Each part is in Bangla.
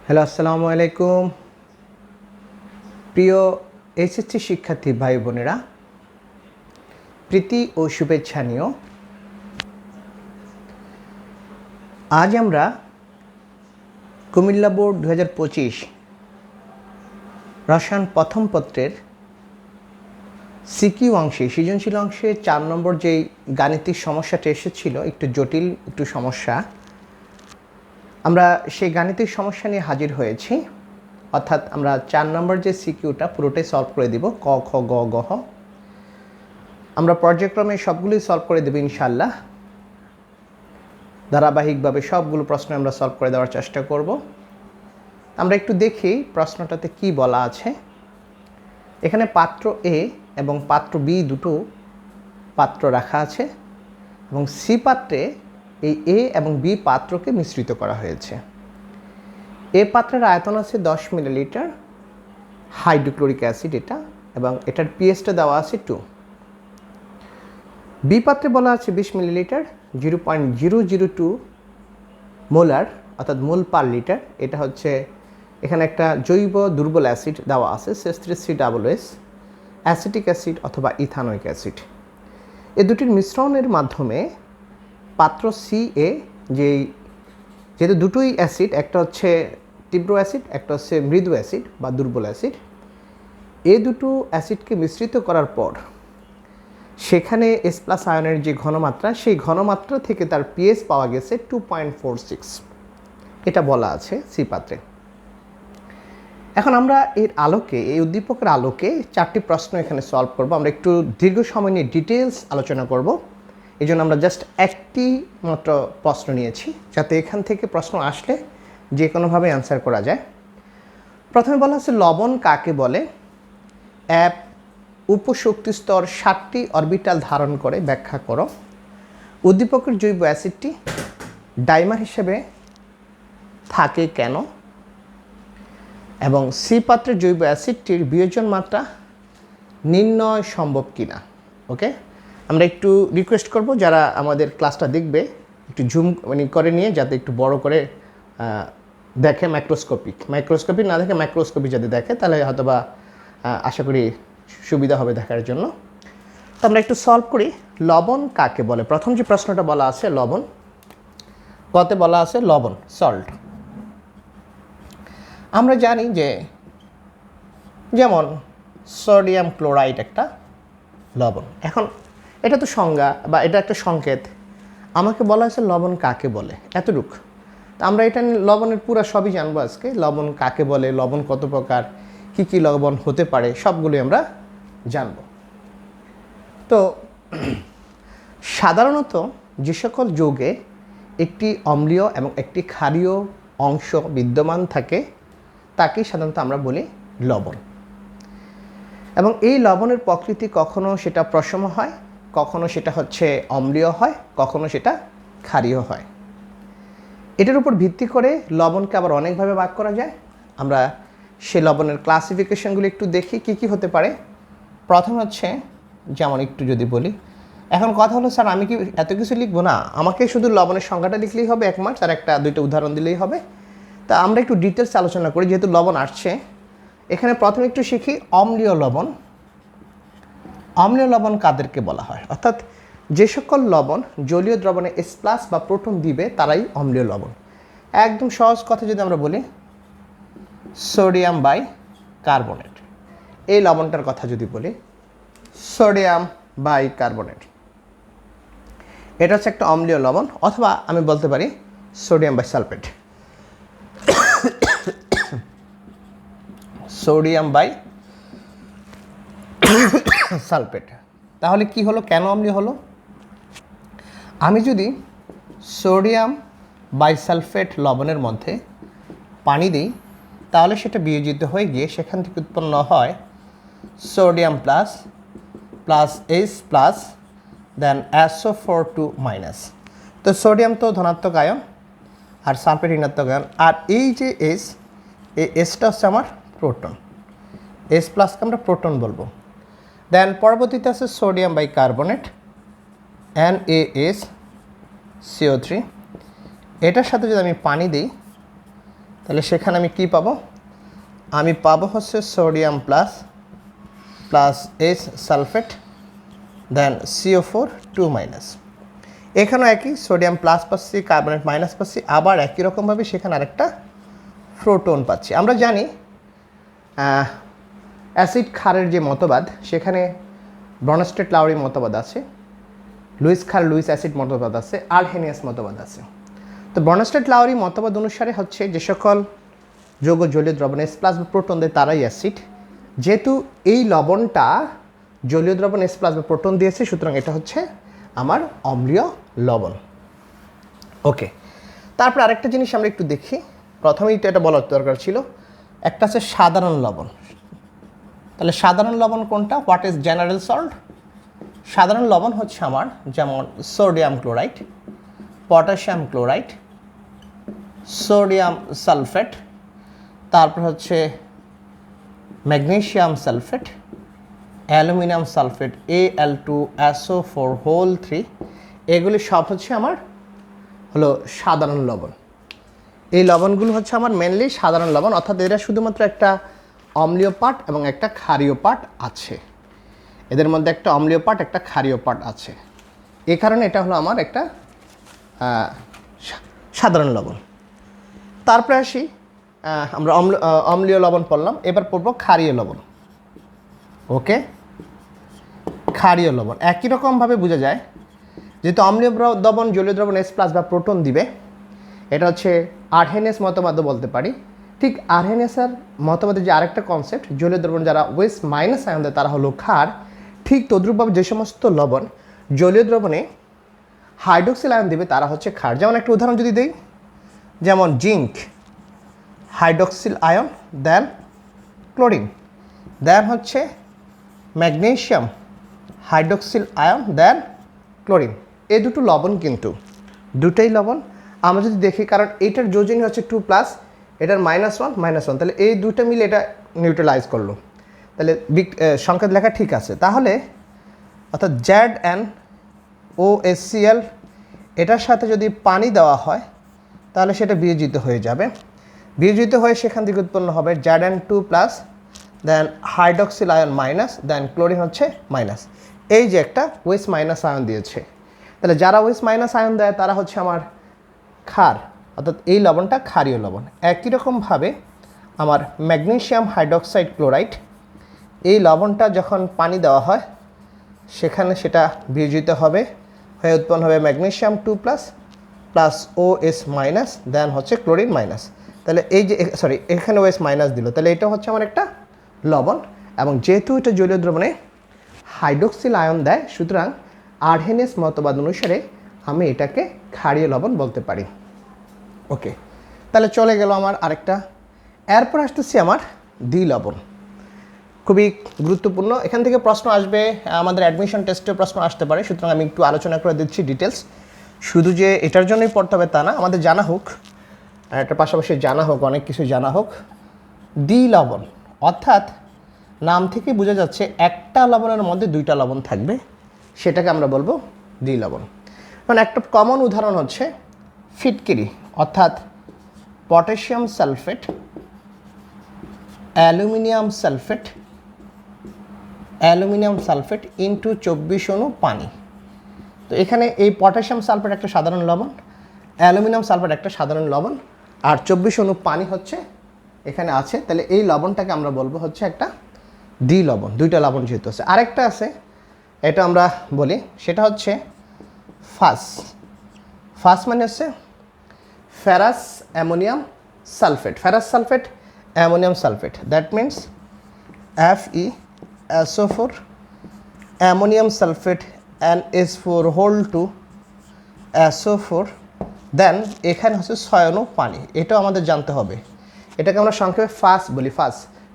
হ্যালো, আসসালামু আলাইকুম। প্রিয় এইচএসসি শিক্ষার্থী ভাই বোনেরা, প্রীতি ও শুভেচ্ছা নিও। আজ আমরা কুমিল্লা বোর্ড 2025 রসায়ন প্রথম পত্রের সিকিউ অংশে, সৃজনশীল অংশে 4 নম্বর যেই গাণিতিক সমস্যাটা এসেছিল, একটু জটিল একটু সমস্যা, আমরা সেই গাণিতিক সমস্যা নিয়ে হাজির হয়েছি। অর্থাৎ আমরা 4 নম্বর যে সিকিউটা পুরোটাই সলভ করে দিব, ক খ গ গ হ। আমরা পর্যায়ক্রমে সবগুলোই সলভ করে দেব ইনশাআল্লাহ। ধারাবাহিকভাবে সবগুলো প্রশ্ন আমরা সলভ করে দেওয়ার চেষ্টা করব। আমরা একটু দেখি প্রশ্নটাতে কি বলা আছে। এখানে পাত্র এ এবং পাত্র বি দুটো পাত্র রাখা আছে এবং সি পাত্রে এই এ এবং বি পাত্রকে মিশ্রিত করা হয়েছে। এ পাত্রের আয়তন আছে 10 মিলিলিটার হাইড্রোক্লোরিক অ্যাসিড এটা, এবং এটার পিএইচটা দেওয়া আছে 2। বি পাত্রে বলা আছে 20 মিলিলিটার 0.002 মোলার, অর্থাৎ মোল পার লিটার। এটা হচ্ছে এখানে একটা জৈব দুর্বল অ্যাসিড দেওয়া আছে CH3COOH, অ্যাসিটিক অ্যাসিড অথবা ইথানোয়িক অ্যাসিড। এ দুটির মিশ্রণের মাধ্যমে পাত্র সি এ, যেহেতু দুটোই অ্যাসিড, একটা হচ্ছে তীব্র অ্যাসিড, একটা হচ্ছে মৃদু অ্যাসিড বা দুর্বল অ্যাসিড, এ দুটো অ্যাসিডকে মিশ্রিত করার পর সেখানে H+ আয়নের যে ঘনমাত্রা, সেই ঘনমাত্রা থেকে তার পিএইচ পাওয়া গেছে 2.46। এটা বলা আছে সি পাত্রে। এখন আমরা এর আলোকে, এই উদ্দীপকের আলোকে 4টি প্রশ্ন এখানে সলভ করব। আমরা একটু দীর্ঘ সময় নিয়ে ডিটেলস আলোচনা করব, এই জন্য আমরা জাস্ট একটি মাত্র প্রশ্ন নিয়েছি, যাতে এখান থেকে প্রশ্ন আসলে যে কোনোভাবে অ্যান্সার করা যায়। প্রথমে বলা আছে লবণ কাকে বলে? এক, উপশক্তি স্তর 7টি অরবিটাল ধারণ করে, ব্যাখ্যা করো। উদ্দীপকের জৈব অ্যাসিডটি ডাইমার হিসেবে থাকে কেন? এবং সি পাত্রের জৈব অ্যাসিডটির বিয়োজন মাত্রা নির্ণয় সম্ভব কিনা। ওকে, আমরা একটু রিকোয়েস্ট করব যারা আমাদের ক্লাসটা দেখবে একটু জুম করে নিয়ে, যাতে একটু বড় করে দেখে, মাইক্রোস্কোপি না দেখে মাইক্রোস্কোপি যদি দেখে, তাহলে হয়তোবা আশা করি সুবিধা হবে দেখার জন্য। তো আমরা একটু সলভ করি। লবণ কাকে বলে? প্রথম যে প্রশ্নটা বলা আছে লবণ, কতে বলা আছে লবণ, সল্ট। আমরা জানি যে যেমন সোডিয়াম ক্লোরাইড একটা লবণ। এখন এটা তো সংজ্ঞা বা এটা একটা সংকেত, আমাকে বলা হয়েছে লবণ কাকে বলে, এতটুক। তো আমরা এটা লবণের পুরো সবই জানবো আজকে। লবণ কাকে বলে, লবণ কত প্রকার, কী কী লবণ হতে পারে, সবগুলোই আমরা জানব। তো সাধারণত যে সকল যৌগে একটি অম্লীয় এবং একটি ক্ষারীয় অংশ বিদ্যমান থাকে, তাকেই সাধারণত আমরা বলি লবণ। এবং এই লবণের প্রকৃতি কখনো সেটা প্রশম হয়, কখনো সেটা হচ্ছে অম্লীয় হয়, কখনো সেটা ক্ষারীয় হয়। এটার উপর ভিত্তি করে লবণকে আবার অনেকভাবে ভাগ করা যায়। আমরা সে লবণের ক্লাসিফিকেশনগুলো একটু দেখি কী কী হতে পারে। প্রথম হচ্ছে, যেমন একটু যদি বলি, এখন কথা হলো স্যার আমি কি এত কিছু লিখবো না, আমাকে শুধু লবণের সংখ্যাটা লিখলেই হবে 1 মার্কস, আর একটা দুইটা উদাহরণ দিলেই হবে। তা আমরা একটু ডিটেলস আলোচনা করি, যেহেতু লবণ আসছে। এখানে প্রথমে একটু শিখি অম্লীয় লবণ। অম্লীয় লবণ কাদেরকে বলা হয়? অর্থাৎ যে সকল লবণ জলীয় দ্রবণে H+ বা প্রোটন দিবে, তারাই অম্লীয় লবণ। একদম সহজ কথা যদি আমরা বলি, সোডিয়াম বাইকার্বনেট, এই লবণটার কথা যদি বলি, সোডিয়াম বাইকার্বনেট, এটা হচ্ছে একটা অম্লীয় লবণ। অথবা আমি বলতে পারি সোডিয়াম বাইসালফেট, সোডিয়াম বাইসালফেট। তাহলে কি হলো, কেন অম্লীয় হলো? আমি যদি সোডিয়াম বাইসালফেট লবণের মধ্যে পানি দিই, তাহলে সেটা বিয়োজিত হয়ে গিয়ে সেখান থেকে উৎপন্ন হয় সোডিয়াম প্লাস H+, দেন SO4 মাইনাস। তো সোডিয়াম তো ধনাত্মক আয়ন আর সালফেট ঋণাত্মক আয়ন, আর এই যে এই এসটা হচ্ছে আমার প্রোটন, H+কে আমরা প্রোটন বলবো। দেন পরবর্তীতে আছে সোডিয়াম বাইকার্বনেট, NaSCO3। এটার সাথে যদি আমি পানি দিই, তাহলে সেখানে আমি কি পাবো, আমি পাবো হচ্ছে সোডিয়াম প্লাস H সালফেট দেন CO4 2 মাইনাস। এখানেও একই সোডিয়াম প্লাস পাচ্ছি, কার্বনেট মাইনাস পাচ্ছি, আবার একই রকমভাবে সেখানে আরেকটা প্রোটন পাচ্ছি। আমরা জানি অ্যাসিড ক্ষারের যে মতবাদ সেখানে ব্রনস্টেড লাউরি মতবাদ আছে, লুইস ক্ষার লুইস অ্যাসিড মতবাদ আছে, আরহেনিয়াস মতবাদ আছে। তো ব্রনস্টেড লাউরি মতবাদ অনুসারে হচ্ছে যে সকল যৌগ জলীয় দ্রবণ H+ বা প্রোটন দেয় তারাই অ্যাসিড। যেহেতু এই লবণটা জলীয় দ্রবণ H+ বা প্রোটন দিয়েছে, সুতরাং এটা হচ্ছে আমার অম্লীয় লবণ। ওকে, তারপর আরেকটা জিনিস আমরা একটু দেখি। প্রথমেই এটা বলার দরকার ছিল, একটা আছে সাধারণ লবণ। তাহলে সাধারণ লবণ কোনটা? What is general salt? সাধারণ লবণ হচ্ছে আমার যেমন sodium chloride, potassium chloride, sodium sulphate, তারপর হচ্ছে magnesium sulphate, aluminium sulphate Al2SO4 এগুলি সব হচ্ছে আমার হলো সাধারণ লবণ। এই লবণগুলো হচ্ছে আমার মেনলি সাধারণ লবণ, অর্থাৎ এরা শুধুমাত্র একটা অম্লীয় পার্ট এবং একটা ক্ষারীয় পার্ট আছে। এদের মধ্যে একটা অম্লীয় পার্ট একটা ক্ষারীয় পার্ট আছে, এই কারণে এটা হলো আমার একটা সাধারণ লবণ। তারপরে আসি, আমরা অম্লীয় লবণ পড়লাম, এবার পড়ব ক্ষারীয় লবণ। ওকে, ক্ষারীয় লবণ একই রকমভাবে বোঝা যায়, যেহেতু অম্লীয় দ্রবণ জলীয় দ্রবণ H+ বা প্রোটন দিবে, এটা হচ্ছে আরহেনিয়াস মতবাদও বলতে পারি। ঠিক আরহেনিয়াসের মতবাদের যে আরেকটা কনসেপ্ট, জলীয় দ্রবণ যারা OH- আয়ন দেয় তারা হলো ক্ষার। ঠিক তদ্রূপভাবে যে সমস্ত লবণ জলীয় দ্রবণে হাইড্রোক্সিল আয়ন দিবে তারা হচ্ছে ক্ষার। যেমন একটা উদাহরণ যদি দেই, যেমন জিঙ্ক হাইড্রোক্সিল আয়ন, দেন ক্লোরিন, দেন হচ্ছে ম্যাগনেসিয়াম হাইড্রোক্সিল আয়ন, দেন ক্লোরিন। এই দুটো লবণ কিন্তু দুটোই লবণ। আমরা যদি দেখি, কারণ এইটার যোজনী হচ্ছে 2+, এটার -1 তাহলে এই দুটো মিলে এটা নিউট্রালাইজ করলো, তাহলে সংকেত লেখা ঠিক আছে। তাহলে অর্থাৎ ZnOHCl এটার সাথে যদি পানি দেওয়া হয় তাহলে সেটা বিয়োজিত হয়ে যাবে। বিয়োজিত হয়ে সেখান থেকে উৎপন্ন হবে Zn2+, দেন হাইড্রোক্সিল আয়ন মাইনাস, দেন ক্লোরিন হচ্ছে মাইনাস। এই যে একটা OH- আয়ন দিয়েছে, তাহলে যারা OH- আয়ন দেয় তারা হচ্ছে আমার ক্ষার, অর্থাৎ এই লবণটা ক্ষারীয় লবণ। একই রকমভাবে আমার ম্যাগনেসিয়াম হাইড্রোক্সাইড ক্লোরাইড, এই লবণটা যখন পানি দেওয়া হয় সেখানে সেটা বিয়োজিত হবে, হয়ে উৎপন্ন হবে ম্যাগনেসিয়াম 2+ প্লাস OH-, দেন হচ্ছে ক্লোরিন মাইনাস। তাহলে এই যে এখানে OH- দিল, তাহলে এটা হচ্ছে আমার একটা লবণ। এবং যেহেতু এটা জলীয় দ্রবণে হাইড্রোক্সিল আয়ন দেয়, সুতরাং আরহেনিয়াস মতবাদ অনুসারে আমি এটাকে ক্ষারীয় লবণ বলতে পারি। ওকে, তাহলে চলে গেল আমার আরেকটা। এরপর আসতেছি আমার দ্বিলবণ, খুবই গুরুত্বপূর্ণ। এখান থেকে প্রশ্ন আসবে, আমাদের অ্যাডমিশন টেস্টেও প্রশ্ন আসতে পারে, সুতরাং আমি একটু আলোচনা করে দিচ্ছি ডিটেলস। শুধু যে এটার জন্যই পড়তে হবে তা না, আমাদের জানা হোক, এটার পাশাপাশি জানা হোক, অনেক কিছু জানা হোক। দ্বিলবণ অর্থাৎ নাম থেকে বোঝা যাচ্ছে একটা লবণের মধ্যে দুইটা লবণ থাকবে, সেটাকে আমরা বলবো দ্বিলবণ। কারণ একটা কমন উদাহরণ হচ্ছে ফিটকিরি, অর্থাৎ potassium sulphate, aluminium sulphate into 24 অণু পানি। তো এখানে এই পটাশিয়াম সালফেট একটা সাধারণ লবণ, অ্যালুমিনিয়াম সালফেট একটা সাধারণ লবণ, আর 24 অণু পানি হচ্ছে এখানে আছে। তাহলে এই লবণটাকে আমরা বলবো হচ্ছে একটা দ্বিলবণ, দুইটা লবণ যেহেতু আছে। আরেকটা আছে, এটা আমরা বলি, সেটা হচ্ছে ফাস মানে হচ্ছে ferrous ammonium sulphate, ammonium sulphate, that means FeSO4 ammonium sulphate NH4 SO4, দেন এখানে হচ্ছে 6 অণু পানি। এটাও আমাদের জানতে হবে, এটাকে আমরা সংক্ষেপে ফাস বলি।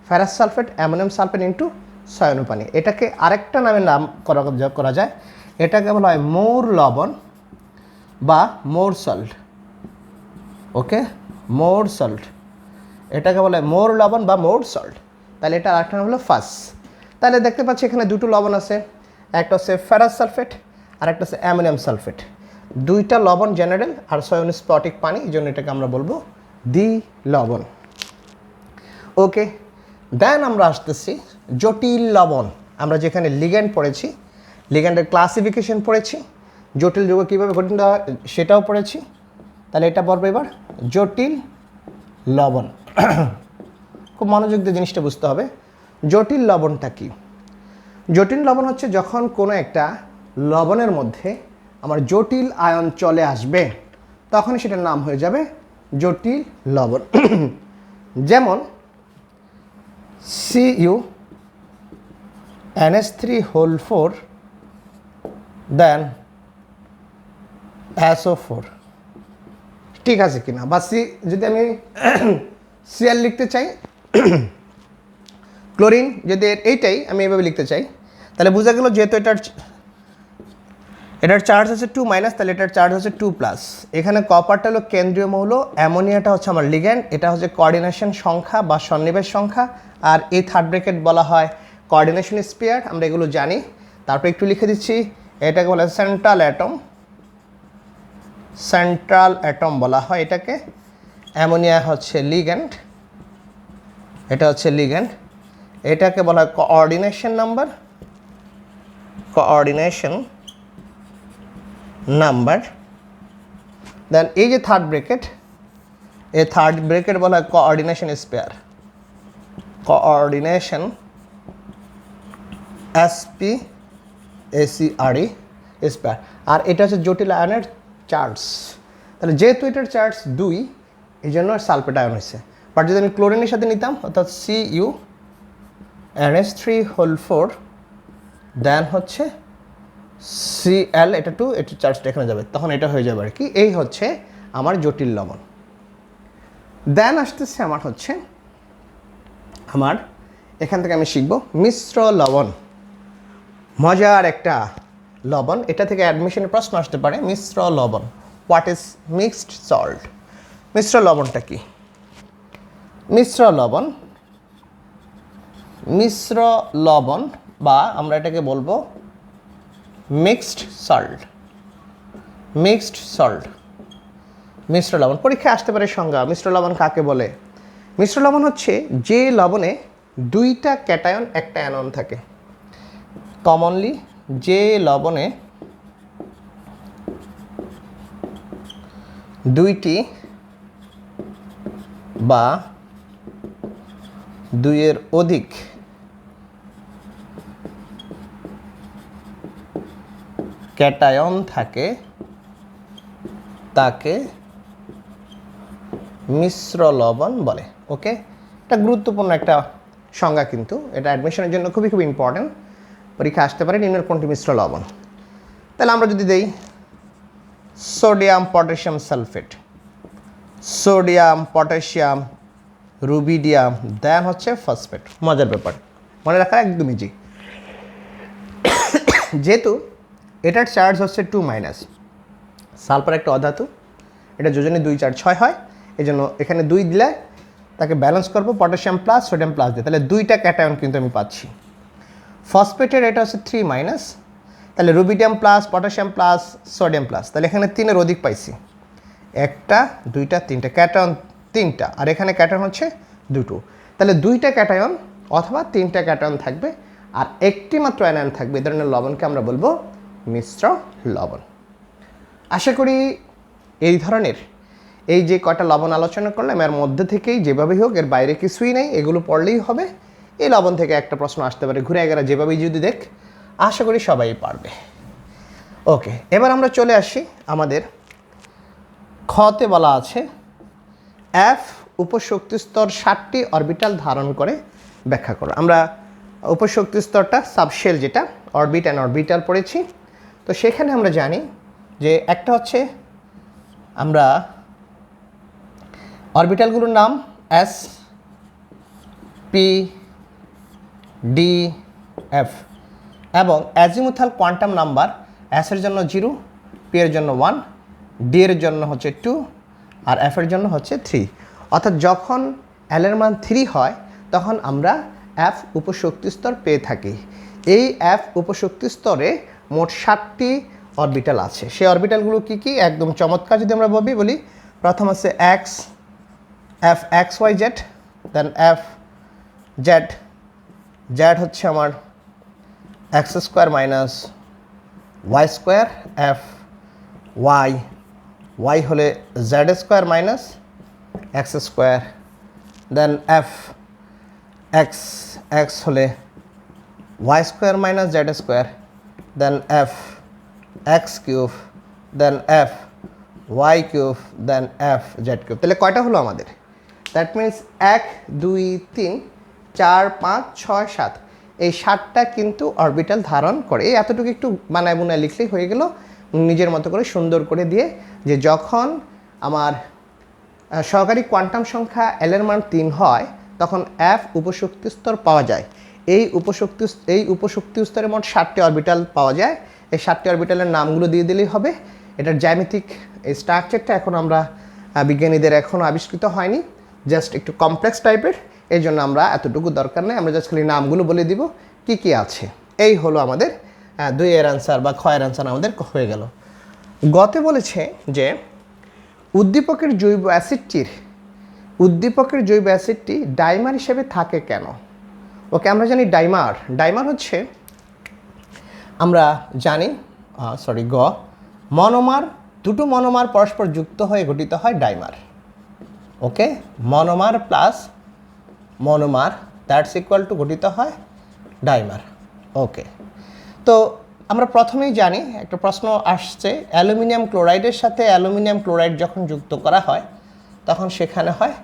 Ferrous sulphate ammonium sulphate into 6 অণু পানি। এটাকে আরেকটা নামে নাম করা যায়, এটাকে বলা হয় মোর লবণ বা মোর সল্ট। ওকে, মোর সল্ট, এটাকে বলা হয় মোর লবণ বা মোর সল্ট। তাহলে এটা আরেকটা নাম হলো ফাস। তাহলে দেখতে পাচ্ছি এখানে দুটো লবণ আছে, একটা হচ্ছে ফেরাস সালফেট আর একটা হচ্ছে অ্যামোনিয়াম সালফেট। দুইটা লবণ জেনারেল আর 6 অণু স্ফটিক পানি, এই জন্য এটাকে আমরা বলবো লবণ। ওকে, দেন আমরা আসতেছি জটিল লবণ। আমরা যেখানে লিগ্যান্ড পড়েছি, লিগ্যান্ডের ক্লাসিফিকেশন পড়েছি, জটিল যৌগ কীভাবে গঠিত হয় সেটাও পড়েছি। তাহলে এটা পড়বে এবার জটিল লবণ। খুব মনোযোগ দিয়ে জিনিসটা বুঝতে হবে। জটিল লবণটা কি? জটিল লবণ হচ্ছে যখন কোনো একটা লবণের মধ্যে আমার জটিল আয়ন চলে আসবে, তখন সেটার নাম হয়ে যাবে জটিল লবণ। যেমন CuNH3 দেন SO4, ঠিক আছে কিনা? বা যদি আমি Cl লিখতে চাই, ক্লোরিন যদি এইটাই আমি এভাবে লিখতে চাই, তাহলে বোঝা গেল যেহেতু এটার চার্জ হচ্ছে 2-, তাহলে এটার চার্জ হচ্ছে 2+। এখানে কপারটা হলো কেন্দ্রীয় মৌল, অ্যামোনিয়াটা হচ্ছে আমার লিগ্যান্ড, এটা হচ্ছে কোঅর্ডিনেশন সংখ্যা বা সন্নিবেশ সংখ্যা, আর এই থার্ড ব্র্যাকেট বলা হয় কোঅর্ডিনেশন স্পেয়ার। আমরা এগুলো জানি। তারপর একটু লিখে দিচ্ছি, এটাকে বলা হয় সেন্ট্রাল অ্যাটম, সেন্ট্রাল অ্যাটম বলা হয় এটাকে। অ্যামোনিয়া হচ্ছে লিগ্যান্ড, এটা হচ্ছে লিগ্যান্ড। এটাকে বলা হয় coordination number, coordination number. Then এই যে থার্ড ব্র্যাকেট, এই থার্ড ব্র্যাকেট বলা হয় coordination sphere, coordination SPACRE sphere. আর এটা হচ্ছে জটিল আয়নের চার্জ। তাহলে যেহেতু এটার চার্জ 2, এই জন্য সালফেট আয়ন হয়েছে। বাট যদি আমি ক্লোরিনের সাথে নিতাম, অর্থাৎ CuNH3 দেন হচ্ছে Cl, এটা 2, এটার চার্জটা এখানে যাবে, তখন এটা হয়ে যাবে আর কি। এই হচ্ছে আমার জটিল লবণ। দেন আসতেছে আমার হচ্ছে এখান থেকে আমি শিখব মিশ্র লবণ। মজার একটা লবণ, এটা থেকে অ্যাডমিশনের প্রশ্ন আসতে পারে। মিশ্র লবণ, হোয়াট ইজ মিক্সড সল্ট? মিশ্র লবণটা কি? মিশ্র লবণ বা আমরা এটাকে বলবো মিক্সড সল্ট, মিক্সড সল্ট, মিশ্র লবণ। পরীক্ষায় আসতে পারে সংজ্ঞা, মিশ্র লবণ কাকে বলে? মিশ্র লবণ হচ্ছে যে লবণে 2টা ক্যাটায়ন, 1টা অ্যানন থাকে। কমনলি যে লবণে 2টি বা 2-এর অধিক ক্যাটায়ন থাকে তাকে মিশ্র লবণ বলে। ওকে, এটা গুরুত্বপূর্ণ একটা সংজ্ঞা, কিন্তু এটা অ্যাডমিশনের জন্য খুবই খুব ইম্পর্টেন্ট। পরীক্ষা আসতে পারে নিম্নের কোনটি মিশ্র লবণ। তাহলে আমরা যদি দেই sodium potassium sulphate, sodium potassium rubidium, then হচ্ছে ফসফেট। মজার ব্যাপার, মনে রাখা একদম ইজি। যেহেতু এটার চার্জ হচ্ছে 2-, সালফার একটা অধাতু, এটা যোজনে 2, 4, 6 হয়, এই জন্য এখানে 2 দিলে তাকে ব্যালেন্স করবো পটাশিয়াম প্লাস সোডিয়াম প্লাস দিয়ে, তাহলে 2টা ক্যাটায়ন কিন্তু আমি পাচ্ছি। ফসফেটের এটা হচ্ছে 3-, তাহলে rubidium plus potassium plus sodium plus, তাহলে এখানে 3-এর অধিক পাইছি। 1টা 2টা 3টা ক্যাটায়ন, 3টা, আর এখানে ক্যাটায়ন হচ্ছে 2টো। তাহলে 2টা ক্যাটায়ন অথবা 3টা ক্যাটায়ন থাকবে, আর একটি মাত্র অ্যানায়ন থাকবে। এই ধরনের লবণকে আমরা বলবো মিশ্র লবণ। আশা করি এই ধরনের এই যে কয়টা লবণ আলোচনা করলাম, এর মধ্যে থেকেই যেভাবেই হোক, এর বাইরে কিছুই নেই, এগুলো পড়লেই হবে। এই লবণ থেকে একটা প্রশ্ন আসতে পারে, ঘুরে গেরা যেভাবেই যদি দেখ, আশা করি সবাই পারবে। ওকে, এবার আমরা চলে আসি আমাদের খতে বলা আছে F উপশক্তি স্তর 7টি অরবিটাল ধারণ করে ব্যাখ্যা করো। আমরা উপশক্তি স্তরটা সাবশেল, যেটা অরবিট অ্যান্ড অরবিটাল পড়েছি। তো সেখানে আমরা জানি যে একটা হচ্ছে, আমরা অরবিটালগুলোর নাম S P D F, এবং অ্যাজিমুথাল কোয়ান্টাম নাম্বার S এর জন্য 0, P এর জন্য 1, D এর জন্য হচ্ছে 2, আর F এর জন্য হচ্ছে 3। অর্থাৎ যখন L এর মান 3 হয়, তখন আমরা F উপশক্তি স্তর পেয়ে থাকি। এই F উপশক্তি স্তরে মোট 7টি অরবিটাল আছে। সেই অরবিটালগুলো কি কি একদম চমৎকার যদি আমরা বলি, প্রথম আছে X, F X Y Z, then F Z, Z হচ্ছে আমার X square minus Y square, F Y, Y হলে Z square minus X square, then F X, X হলে Y square minus Z square, then F X cube, then F Y cube, then F Z cube. তাহলে কয়টা হলো আমাদের? দ্যাট মিনস 1 2 3 4 5 6 7, এই 7টা কিন্তু অরবিটাল ধারণ করে। এই এতটুকু একটু বানায় বুনায় লিখলেই হয়ে গেল নিজের মতো করে সুন্দর করে দিয়ে, যে যখন আমার সহকারী কোয়ান্টাম সংখ্যা এল এর মান 3 হয় তখন এফ উপশক্তি স্তর পাওয়া যায়। এই উপশক্তি স্তরে মোট 7টি অরবিটাল পাওয়া যায়। এই 7টি অরবিটালের নামগুলো দিয়ে দিলেই হবে। এটার জ্যামিতিক এই স্ট্রাকচারটা এখন আমরা বিজ্ঞানীদের এখনও আবিষ্কৃত হয়নি, জাস্ট একটু কমপ্লেক্স টাইপের, এই জন্য আমরা এতটুকু দরকার নেই, আমরা জাস্ট খালি নামগুলো বলে দিব কি কি আছে। এই হলো আমাদের 2 এর অ্যান্সার বা ক্ষয়ের অ্যান্সার আমাদের হয়ে গেল। গতে বলেছে যে উদ্দীপকের জৈব অ্যাসিডটি ডাইমার হিসেবে থাকে কেন? ওকে, আমরা জানি ডাইমার হচ্ছে, আমরা জানি মনোমার, দুটো মনোমার পরস্পর যুক্ত হয়ে গঠিত হয় dimer. Okay, monomer plus monomer that's equal two গঠিত হয় ডাইমার। ওকে, তো আমরা প্রথমেই জানি একটা প্রশ্ন আসছে, অ্যালুমিনিয়াম ক্লোরাইডের সাথে অ্যালুমিনিয়াম ক্লোরাইড যখন যুক্ত করা হয় তখন সেখানে হয়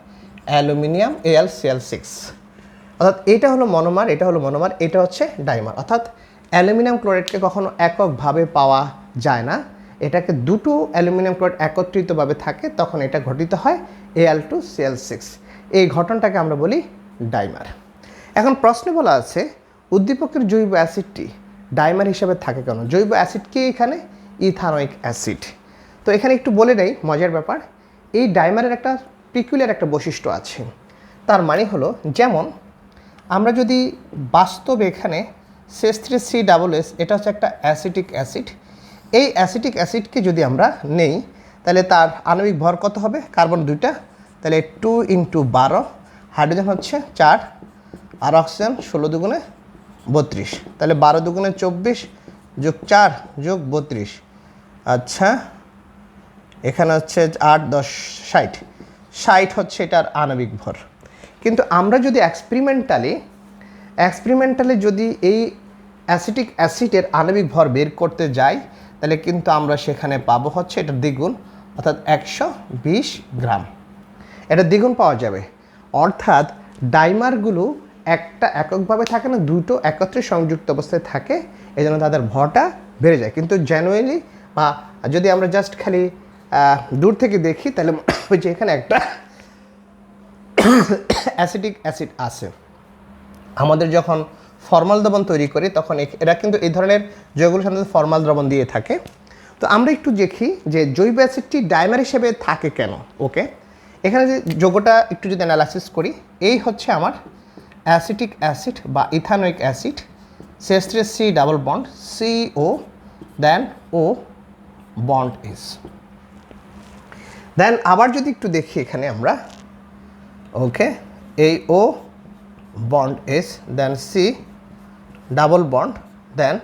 অ্যালুমিনিয়াম AlCl6। অর্থাৎ এটা হলো মনোমার, এটা হচ্ছে ডাইমার। অর্থাৎ অ্যালুমিনিয়াম ক্লোরাইডকে কখনো এককভাবে পাওয়া যায় না, এটাকে দুটো অ্যালুমিনিয়াম ক্লোরাইড একত্রিতভাবে থাকে তখন এটা গঠিত হয় Al2Cl6। এই ঘটনাটাকে আমরা বলি ডাইমার। এখন প্রশ্নে বলা আছে উদ্দীপকের জৈব অ্যাসিডটি ডাইমার হিসেবে থাকে কেন? জৈব অ্যাসিড কি এখানে? Ethanoic acid. তো এখানে একটু বলে নেই মজার ব্যাপার, এই ডাইমারের একটা পিকুলিয়ার একটা বৈশিষ্ট্য আছে। তার মানে হলো, যেমন আমরা যদি বাস্তবে এখানে CH3CSS, এটা হচ্ছে একটা অ্যাসিটিক অ্যাসিড। এই অ্যাসিটিক অ্যাসিডকে যদি আমরা নেই তাহলে তার আণবিক ভর কত হবে? কার্বন 2টা, তাহলে 2 × 12, হাইড্রোজেন হচ্ছে 4, আর অক্সিজেন 16 দুগুণে 32, তাহলে 12 দুগুণে 24 যোগ 4 যোগ 32, আচ্ছা এখানে হচ্ছে 8 10 60 হচ্ছে এটার আণবিক ভর। কিন্তু আমরা যদি এক্সপেরিমেন্টালি যদি এই অ্যাসিটিক অ্যাসিডের আণবিক ভর বের করতে যাই তাহলে কিন্তু আমরা সেখানে পাবো হচ্ছে এটার দ্বিগুণ, অর্থাৎ 120 গ্রাম। এটা দ্বিগুণ পাওয়া যাবে। অর্থাৎ ডাইমারগুলো একটা এককভাবে থাকে না, দুটো একত্রে সংযুক্ত অবস্থায় থাকে, এই জন্য তাদের ভরটা বেড়ে যায়। কিন্তু জেনুইনলি বা যদি আমরা জাস্ট খালি দূর থেকে দেখি তাহলে ওই যে এখানে একটা অ্যাসিটিক অ্যাসিড আছে। আমাদের যখন ফর্মাল দ্রবণ তৈরি করি তখন এরা কিন্তু এই ধরনের যৌগগুলোর সাথে ফর্মাল দ্রবণ দিয়ে থাকে। তো আমরা একটু দেখি যে জৈব অ্যাসিডটি ডাইমার হিসেবে থাকে কেন। ওকে, এখানে যে যৌগটা একটু যদি অ্যানালাইসিস করি, এই হচ্ছে আমার অ্যাসিটিক অ্যাসিড বা ethanoic acid, CH3C double bond CO, দেন O বন্ড S। দেন আবার যদি একটু দেখি এখানে আমরা, ওকে, এই O বন্ড S, দেন C ডাবল বন্ড, দেন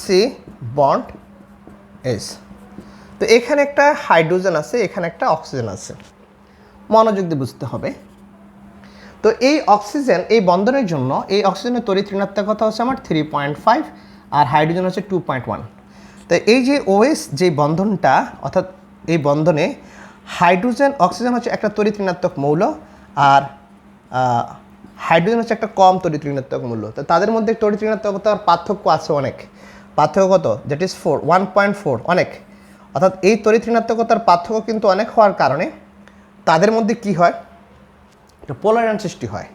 C বন্ড S। তো এখানে একটা হাইড্রোজেন আছে, এখানে একটা অক্সিজেন আছে, মনোযোগ দিয়ে বুঝতে হবে। তো এই অক্সিজেন, এই বন্ধনের জন্য এই অক্সিজেনের তড়িৎ ঋণাত্মকতা হচ্ছে আমার 3.5 আর হাইড্রোজেন হচ্ছে 2.1। তো এই যে OS যে বন্ধনটা, অর্থাৎ এই বন্ধনে হাইড্রোজেন অক্সিজেন হচ্ছে একটা তড়িৎ ঋণাত্মক মৌল আর হাইড্রোজেন হচ্ছে একটা কম তড়িৎ ঋণাত্মক মৌল। তো তাদের মধ্যে তড়িৎ ঋণাত্মকতার পার্থক্য আছে অনেক। পার্থক্য কত? দ্যাট ইজ 1.4, অনেক। অর্থাৎ এই তড়িৎ ঋণাত্মকতার পার্থক্য কিন্তু অনেক হওয়ার কারণে তাদের মধ্যে কি হয়, একটা পোলারায়ন সৃষ্টি হয়।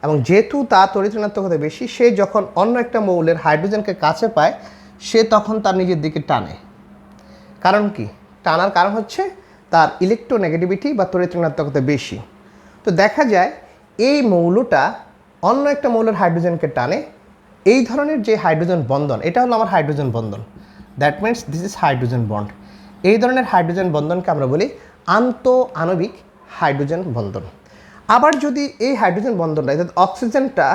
এবং যেহেতু তার তড়িৎ ঋণাত্মকতা বেশি, সে যখন অন্য একটা মৌলের হাইড্রোজেনকে কাছে পায় সে তখন তার নিজের দিকে টানে। কারণ কি? টানার কারণ হচ্ছে তার ইলেকট্রোনেগেটিভিটি বা তড়িৎ ঋণাত্মকতা বেশি। তো দেখা যায় এই মৌলটা অন্য একটা মৌলের হাইড্রোজেনকে টানে। এই ধরনের যে হাইড্রোজেন বন্ধন, এটা হলো আমার hydrogen Bandhan, that means this is hydrogen bond. এই ধরনের হাইড্রোজেন বন্ধনকে আমরা বলি আন্তঃআণবিক হাইড্রোজেন বন্ধন। আবার যদি এই হাইড্রোজেন বন্ধনটা অর্থাৎ অক্সিজেনটা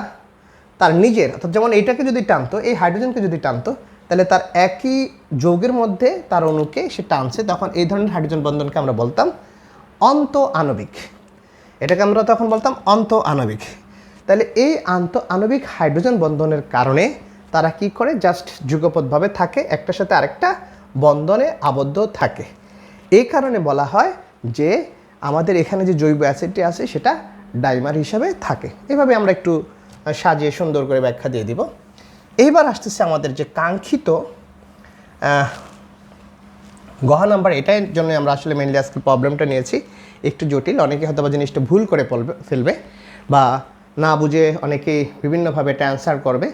তার নিজের অর্থাৎ যেমন এইটাকে যদি টানতো, এই হাইড্রোজেনকে যদি টানতো, তাহলে তার একই যৌগের মধ্যে তার অণুকে সে টানছে, তখন এই ধরনের হাইড্রোজেন বন্ধনকে আমরা বলতাম অন্ত আণবিক। এটাকে আমরা তখন বলতাম অন্ত আণবিক। তাহলে এই আণবিক হাইড্রোজেন বন্ধনের কারণে তারা কি করে, জাস্ট যুগপৎভাবে থাকে, একটার সাথে আরেকটা বন্ধনে আবদ্ধ থাকে। এই কারণে বলা হয় যে আমাদের এখানে যে জৈব অ্যাসিডটি আছে সেটা ডাইমার হিসাবে থাকে। এভাবে আমরা একটু সাজিয়ে সুন্দর করে ব্যাখ্যা দিয়ে দিব। এইবার আসতেছে আমাদের যে কাঙ্ক্ষিত গহা নাম্বার, এটার জন্য আমরা আসলে মেনলি আজকে প্রবলেমটা নিয়েছি, একটু জটিল, অনেকে হয়তো বা জিনিসটা ভুল করে ফেলবে বা না বুঝে অনেকেই বিভিন্নভাবে এটা অ্যান্সার করবে।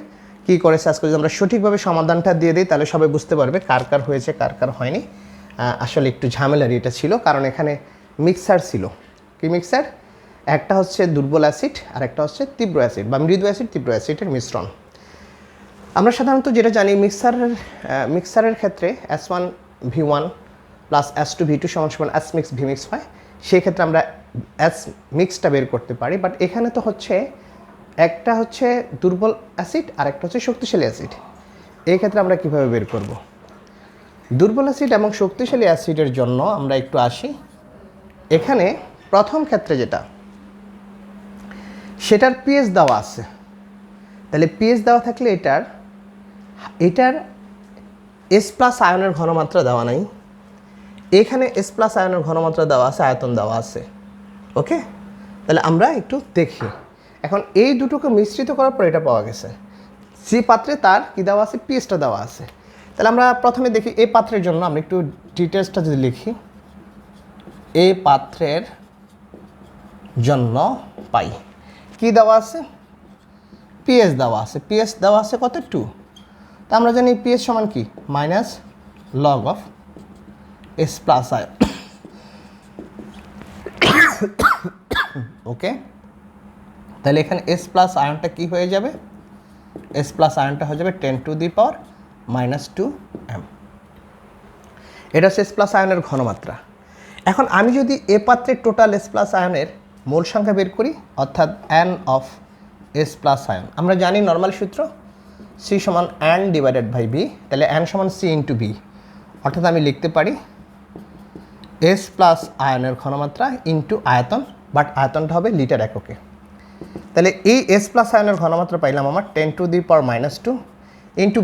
কী করে সার্চ করে যদি আমরা সঠিকভাবে সমাধানটা দিয়ে দিই তাহলে সবাই বুঝতে পারবে কার কার হয়েছে কার কার হয়নি। আসলে একটু ঝামেলার এটা ছিল, কারণ এখানে মিক্সার ছিল। কি মিক্সার? একটা হচ্ছে দুর্বল অ্যাসিড আর একটা হচ্ছে তীব্র অ্যাসিড বা মৃদু অ্যাসিড তীব্র অ্যাসিডের মিশ্রণ। আমরা সাধারণত যেটা জানি মিক্সারের ক্ষেত্রে S1V1 প্লাস S2V2 সমান S মিক্স V মিক্স হয়, সেই ক্ষেত্রে আমরা S মিক্সটা বের করতে পারি। বাট এখানে তো হচ্ছে একটা হচ্ছে দুর্বল অ্যাসিড আর একটা হচ্ছে শক্তিশালী অ্যাসিড। এই ক্ষেত্রে আমরা কিভাবে বের করব? দুর্বল অ্যাসিড এবং শক্তিশালী অ্যাসিডের জন্য আমরা একটু আসি। এখানে প্রথম ক্ষেত্রে যেটা, সেটার পিএইচ দেওয়া আছে। তাহলে পিএইচ দেওয়া থাকলে এটার S+ আয়নের ঘনমাত্রা দেওয়া নাই, এখানে S+ আয়নের ঘনমাত্রা দেওয়া আছে, আয়তন দেওয়া আছে। ওকে, তাহলে আমরা একটু দেখি। এখন এই দুটোকে মিশ্রিত করার পর এটা পাওয়া গেছে। সি পাত্রে তার কি দেওয়া আছে, পিএইচটা দেওয়া আছে। তাহলে আমরা প্রথমে দেখি এই পাত্রের জন্য আমরা একটু ডিটেলসটা যদি লিখি, এই পাত্রের জন্য পাই কি দেওয়া আছে, পিএইচ দেওয়া আছে। পিএইচ দেওয়া আছে কত, 2। তা আমরা জানি পিএইচ সমান কি, -log of S+ আয়ন। ওকে, তাহলে এখানে S+ আয়নটা কি হয়ে যাবে, S+ আয়নটা হয়ে যাবে 10⁻²⁻²m। এটা হচ্ছে S+ আয়নের ঘনমাত্রা। এখন আমি যদি এ পাত্রের টোটাল S+ আয়নের মোল সংখ্যা বের করি, অর্থাৎ N অফ S+ আয়ন, আমরা জানি নর্মাল সূত্র C সমান N/B, তাহলে N সমান C × B, অর্থাৎ আমি লিখতে পারি S+ আয়নের ঘনমাত্রা ইন্টু আয়তন, বাট আয়তনটা হবে লিটার এককে। তাহলে এই S+ আয়নের ঘনমাত্রা পাইলাম আমার 10⁻² ইন্টু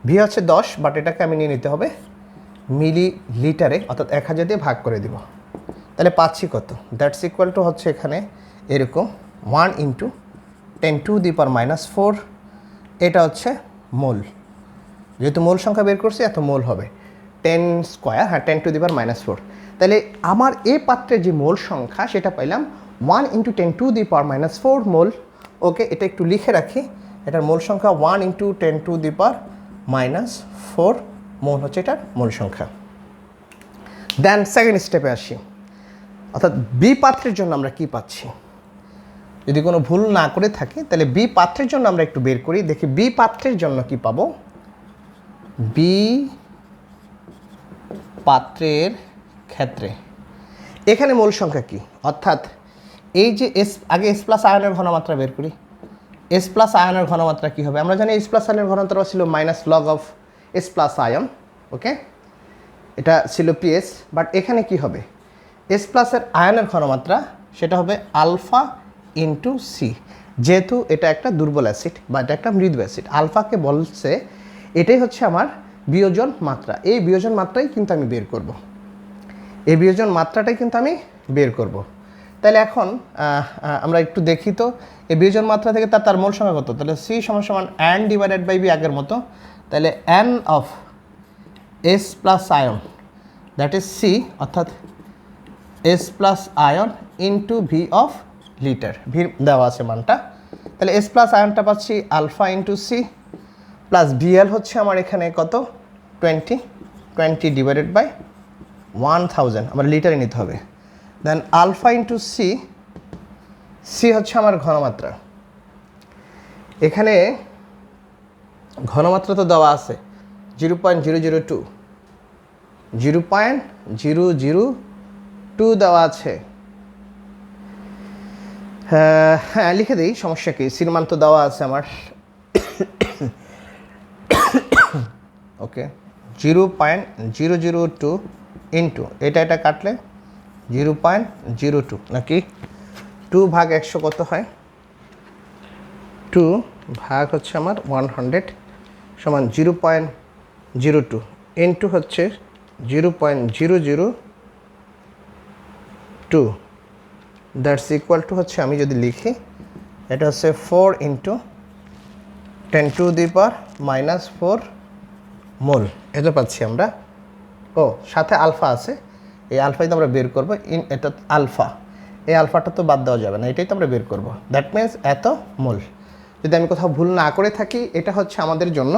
V হচ্ছে 10, বাট এটাকে আমি নিয়ে নিতে হবে মিলি লিটারে, অর্থাৎ 1000 দিয়ে ভাগ করে দিব। তাহলে পাচ্ছি কত, দ্যাটস ইকুয়াল টু হচ্ছে এখানে এরকম 1 × 10⁻⁴, এটা হচ্ছে মোল। যেহেতু মোল সংখ্যা বের করছি এত মোল হবে 10², হ্যাঁ 10⁻⁴। তাহলে আমার এই পাত্রের যে মোল সংখ্যা সেটা পাইলাম 1 × 10⁻⁴ মোল। ওকে, এটা একটু লিখে রাখি, এটার মোল সংখ্যা 1 × 10⁻⁴ মোল হচ্ছে এটার মোল সংখ্যা। দেন সেকেন্ড স্টেপে আসি, অর্থাৎ বি পাত্রের জন্য আমরা কি পাচ্ছি। যদি কোনো ভুল না করে থাকি তাহলে বি পাত্রের জন্য আমরা একটু বের করি, দেখি বি পাত্রের জন্য কি পাবো। বি পাত্রের ক্ষেত্রে এখানে মোল সংখ্যা কি, অর্থাৎ এই যে আগে S+ আয়নের ঘনমাত্রা বের করি। S+ আয়নের ঘনমাত্রা কি হবে, আমরা জানি S+ আয়নের ঘনমাত্রা ছিল -log of S+ আয়ন। ওকে, এটা ছিল পিএইচ, বাট এখানে কি হবে, S+ এর আয়নের ঘনমাত্রা সেটা হবে আলফা ইন্টু সি। যেহেতু এটা একটা দুর্বল অ্যাসিড বা এটা একটা মৃদু অ্যাসিড, আলফাকে বলছে এটাই হচ্ছে আমার বিয়োজন মাত্রা। এই বিয়োজন মাত্রাই কিন্তু আমি বের করব, এই বিয়োজন মাত্রাটাই কিন্তু আমি বের করব। তাহলে এখন আমরা একটু দেখি তো এই বিয়োজন মাত্রা থেকে তার মোল সংখ্যা কত। তাহলে C সমান N/B আগের মতো। তাহলে N of S+ ion, that is C, অর্থাৎ S+ ion into V of litre, V দেওয়া আছে মানটা। তাহলে S+ আয়নটা পাচ্ছি alpha into C, plus VL হচ্ছে আমার এখানে কত, 20/1000, আমার লিটারে নিতে হবে। দেন আলফা ইন্টু সি, সি হচ্ছে আমার ঘনমাত্রা। এখানে ঘনমাত্রা তো দেওয়া আছে 0.002 দেওয়া আছে, হ্যাঁ লিখে দিই, সমস্যা কি, সির মান তো দেওয়া আছে আমার। ওকে, 0.002 ইন্টু এটা কাটলে 0.02 নাকি 2/100 কত হয়? 2 ভাগ হচ্ছে আমার 100 সমান 0.02 ইন্টু হচ্ছে 0.002, দ্যাটস ইকুয়াল টু হচ্ছে, আমি যদি লিখি এটা হচ্ছে 4 ইন্টু 10⁻⁻⁴ মোল, এটা পাচ্ছি আমরা। ও সাথে আলফা আছে, এই আলফাই তো আমরা বের করবো, এটা আলফা, এই আলফাটা তো বাদ দেওয়া যাবে না, এটাই তো আমরা বের করবো, দ্যাট মিনস এত মোল। যদি আমি কোথাও ভুল না করে থাকি, এটা হচ্ছে আমাদের জন্য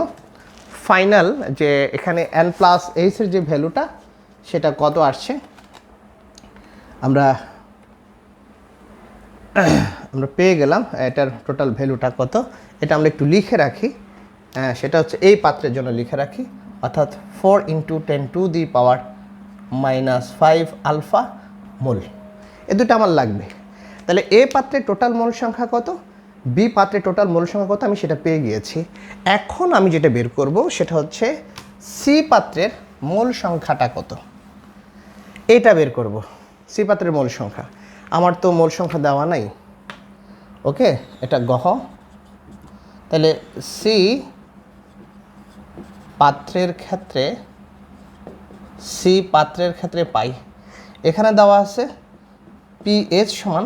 ফাইনাল, যে এখানে n+h এর যে ভ্যালুটা সেটা কত আসছে আমরা পেয়ে গেলাম, এটার টোটাল ভ্যালুটা কত, এটা আমরা একটু লিখে রাখি। সেটা হচ্ছে এই পাত্রের জন্য লিখে রাখি, অর্থাৎ 4 × 10⁻⁻5 আলফা মোল, এ দুটো আমার লাগবে। তাহলে এ পাত্রের টোটাল মোল সংখ্যা কত, বি পাত্রের টোটাল মোল সংখ্যা কত, আমি সেটা পেয়ে গিয়েছি। এখন আমি যেটা বের করব সেটা হচ্ছে সি পাত্রের মোল সংখ্যাটা কত, এটা বের করব। সি পাত্রের মোল সংখ্যা, আমার তো মোল সংখ্যা দেওয়া নাই। ওকে, এটা গহ, তাহলে সি পাত্রের ক্ষেত্রে পাই, এখানে দেওয়া আছে পিএইচ সমান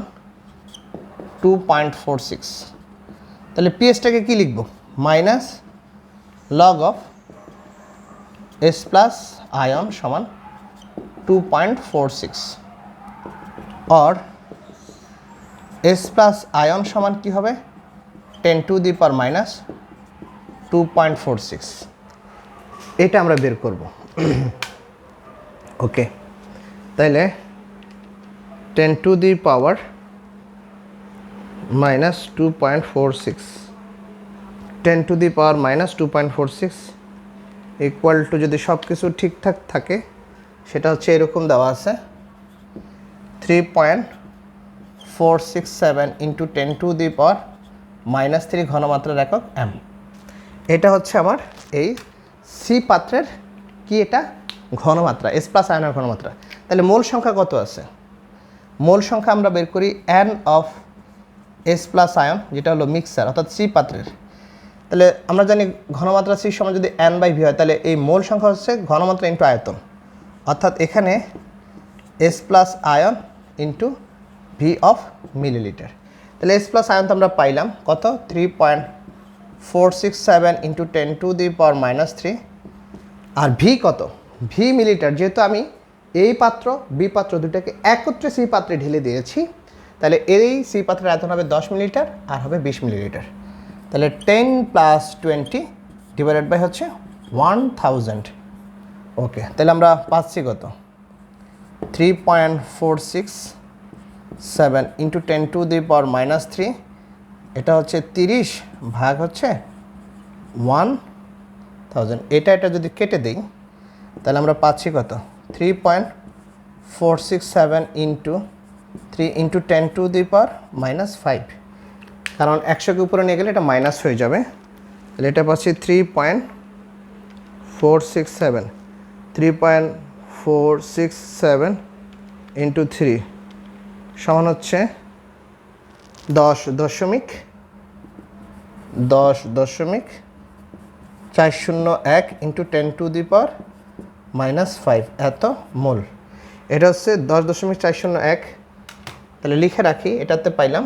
2.46, তাহলে পিএইচটাকে কি লিখব, minus log of S plus ion সমান 2.46, और এস প্লাস আয়ন সমান কি হবে 10⁻⁻2.46, এটা আমরা বের করব। ওকে, তাইলে 10⁻⁻2.46 10⁻⁻2.46 ইকুয়াল টু, যদি সব কিছু ঠিকঠাক থাকে সেটা হচ্ছে এরকম দেওয়া আছে 3.467 ইন্টু 10⁻³ ঘনমাত্রার একক এম। এটা হচ্ছে আমার এই সি পাত্রের কি, এটা ঘনমাত্রা, এস প্লাস আয়নের ঘনমাত্রা। তাহলে মোল সংখ্যা কত আছে, মোল সংখ্যা আমরা বের করি N of S plus ion, যেটা হলো মিক্সার অর্থাৎ সি পাত্রের। তাহলে আমরা জানি ঘনমাত্রা সি সমান যদি n/v হয়, তাহলে এই মোল সংখ্যা হচ্ছে ঘনমাত্রা ইন্টু আয়তন, অর্থাৎ এখানে S plus ion into V of millilitre. তাহলে এস প্লাস আয়ন তো আমরা পাইলাম কত, 3.467 ইন্টু 10⁻³ আর ভি কত, ভি মিলিলিটার। যেহেতু আমি এই পাত্র বি পাত্র দুটাকে একত্রে সি পাত্রে ঢেলে দিয়েছি, তাহলে এই সি পাত্রের আয়তন হবে 10 মিলিলিটার আর হবে 20 মিলিলিটার। তাহলে 10 + 20 ডিভাইডেড বাই হচ্ছে 1000। ওকে, তাহলে আমরা পাচ্ছি কত, 3.467 ইন্টু 10⁻³ এটা হচ্ছে 30 ভাগ হচ্ছে 1000। এটা যদি কেটে দিই তাহলে আমরা পাচ্ছি কত, 3.467 ইন্টু 3 ইন্টু 10⁻⁻5, কারণ 100কে উপরে নিয়ে গেলে এটা মাইনাস হয়ে যাবে। তাহলে এটা পাচ্ছি 3.467 ইন্টু 3 সমান হচ্ছে 10.401 ইন্টু 10⁻⁻5 এত মোল। এটা হচ্ছে 10.401, তাহলে লিখে রাখি, এটাতে পাইলাম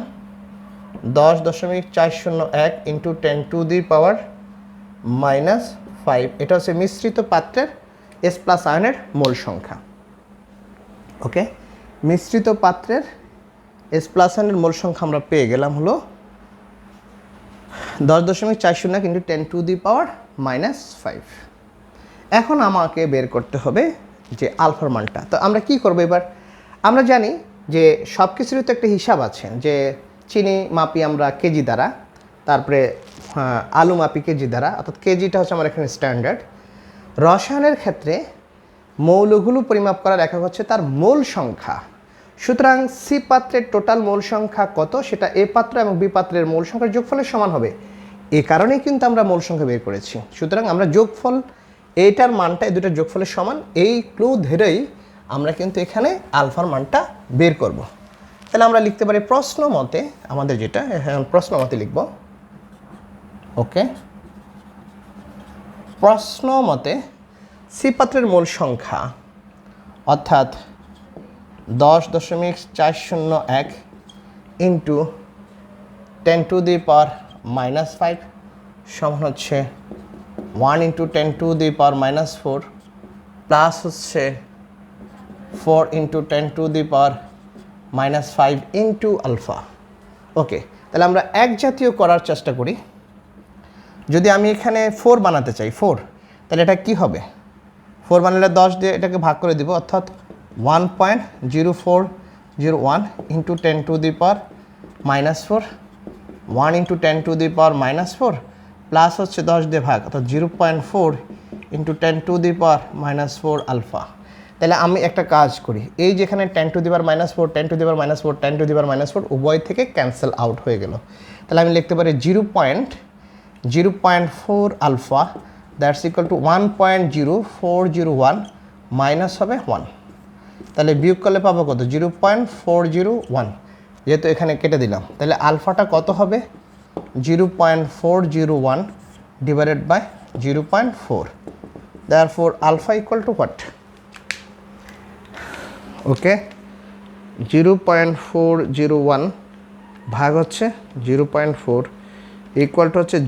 10.401 ইন্টু 10⁻⁻5, এটা হচ্ছে মিশ্রিত পাত্রের এস প্লাস আয়নের মোল সংখ্যা। ওকে, মিশ্রিত পাত্রের এস প্লাস আয়নের মোল সংখ্যা আমরা পেয়ে গেলাম হলো 10.401 ইন্টু 10⁻⁻5। এখন আমাকে বের করতে হবে যে আলফার মানটা। তো আমরা কি করব এবার, আমরা জানি যে সব কিছুরই তো একটা হিসাব আছে, যে চিনি মাপি আমরা কেজি দ্বারা, তারপরে আলু মাপি কেজি দ্বারা, অর্থাৎ কেজিটা হচ্ছে আমার এখানে স্ট্যান্ডার্ড। রসায়নের ক্ষেত্রে মৌলগুলো পরিমাপ করার একক হচ্ছে তার মোল সংখ্যা। সুতরাং সি পাত্রের টোটাল মোল সংখ্যা কত সেটা এ পাত্র এবং বি পাত্রের মোল সংখ্যার যোগফলের সমান হবে। এ কারণেই কিন্তু আমরা মোল সংখ্যা বের করেছি। সুতরাং আমরা যোগফল এইটার মানটা এই দুটার যোগফলের সমান এই ক্লু ধরেই আমরা কিন্তু এখানে আলফার মানটা বের করব। তাহলে আমরা লিখতে পারি প্রশ্ন মতে, আমাদের যেটা প্রশ্ন মতে লিখব, ওকে, প্রশ্ন মতে সি পাত্রের মোল সংখ্যা অর্থাৎ 10.401 ইন্টু 10⁻⁻5 সমান হচ্ছে 1 ইন্টু 10⁻⁻4 প্লাস হচ্ছে 4 ইন্টু 10⁻⁻5 ইন্টু আলফা। ওকে, তাহলে আমরা এক জাতীয় করার চেষ্টা করি। যদি আমি এখানে 4 বানাতে চাই 4, তাহলে এটা কি হবে? 4 বানালে 10 দিয়ে এটাকে ভাগ করে দিব, অর্থাৎ 1.0401 ইন্টু 10⁻⁻4 1 ইন্টু 10⁻⁻4 প্লাস হচ্ছে 10 দিয়ে ভাগ, অর্থাৎ 0.4 ইন্টু 10⁻⁻4 আলফা। তাহলে আমি একটা কাজ করি, এই যেখানে 10⁻⁻4 10⁻⁻4 10⁻⁻4 উভয় থেকে ক্যান্সেল আউট হয়ে গেল। তাহলে আমি লিখতে পারি 0.4 alpha that's equal to 1.0401 minus হবে 1। তাহলে বিয়োগ করলে পাবো কত? 0.401, যেহেতু এখানে কেটে দিলাম। তাহলে আলফাটা কত হবে? 0.401 divided by 0.4, therefore alpha equal to what? Okay, 0.401 ভাগ হচ্ছে 0.4 ইকুয়াল টু হচ্ছে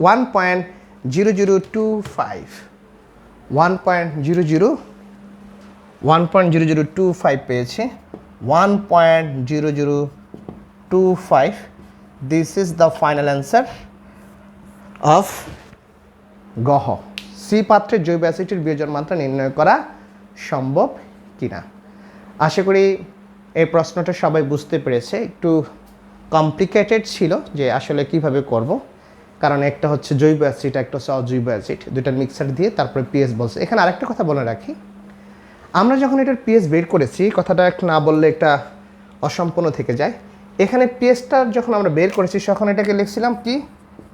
1.0025 1.0025 পেয়েছি, 1.0025। This is the final answer of গহ। সি পাত্রের জৈব অ্যাসিডের বিয়োজন মাত্রা নির্ণয় করা সম্ভব কিনা। আশা করি এই প্রশ্নটা সবাই বুঝতে পেরেছে। একটু কমপ্লিকেটেড ছিল যে আসলে কিভাবে করব, কারণ একটা হচ্ছে জৈব অ্যাসিড, একটা হচ্ছে অজৈব অ্যাসিড, দুটার মিক্সার দিয়ে তারপরে পিএস বলছে। এখানে আরেকটা কথা বলে রাখি, আমরা যখন এটার পিএস বের করেছি, কথাটা না বললে একটা অসম্পূর্ণ থেকে যায়। এখানে পিএসটা যখন আমরা বের করেছি তখন এটাকে লিখছিলাম কি,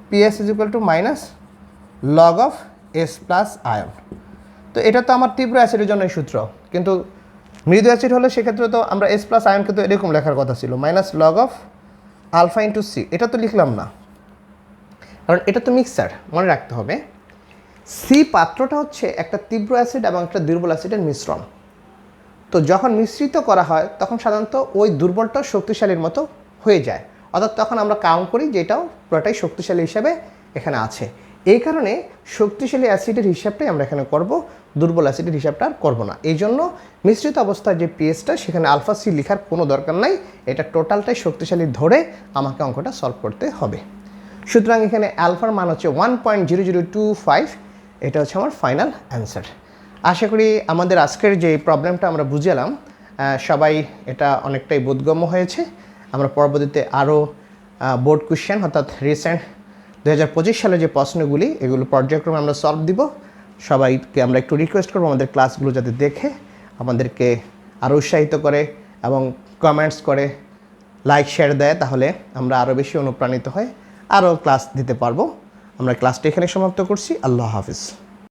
PS is equal to minus log of S plus ion. তো এটা তো আমার তীব্র অ্যাসিডের জন্য এই সূত্র, কিন্তু মৃদু অ্যাসিড হলে সেক্ষেত্রে তো আমরা এস প্লাস আয়ন কিন্তু এরকম লেখার কথা ছিল, minus log of alpha into C. এটা তো লিখলাম না, কারণ এটা তো মিক্সার, মনে রাখতে হবে। সি পাত্রটা হচ্ছে একটা তীব্র অ্যাসিড এবং একটা দুর্বল অ্যাসিডের মিশ্রণ। তো যখন মিশ্রিত করা হয় তখন সাধারণত ওই দুর্বলটা শক্তিশালীর মতো হয়ে যায়, অর্থাৎ তখন আমরা কাউন্ট করি যে এটাও পুরোটাই শক্তিশালী হিসাবে এখানে আছে। এই কারণে শক্তিশালী অ্যাসিডের হিসাবটাই আমরা এখানে করব, দুর্বল অ্যাসিডের হিসাবটা আর করবো না। এই জন্য মিশ্রিত অবস্থায় যে পিএসটা সেখানে আলফা সি লেখার কোনো দরকার নাই, এটা টোটালটাই শক্তিশালী ধরে আমাকে অঙ্কটা সলভ করতে হবে। সুতরাং এখানে আলফার মান হচ্ছে 1.0025, এটা হচ্ছে আমার ফাইনাল অ্যান্সার। আশা করি আমাদের আজকের যে প্রবলেমটা আমরা বুঝলাম, সবাই এটা অনেকটাই বোধগম্য হয়েছে। আমরা পরবর্তীতে আরও বোর্ড কোশ্চেন অর্থাৎ রিসেন্ট 2025 সালে যে প্রশ্নগুলি, এগুলো পর্যায়ক্রমে আমরা সলভ দিব। সবাইকে আমরা একটু রিকোয়েস্ট করবো আমাদের ক্লাসগুলো যাতে দেখে আমাদেরকে আরও উৎসাহিত করে এবং কমেন্টস করে লাইক শেয়ার দেয়, তাহলে আমরা আরও বেশি অনুপ্রাণিত হই, আরও ক্লাস দিতে পারবো। আমরা ক্লাসটা এখানে সমাপ্ত করছি। আল্লাহ হাফিজ।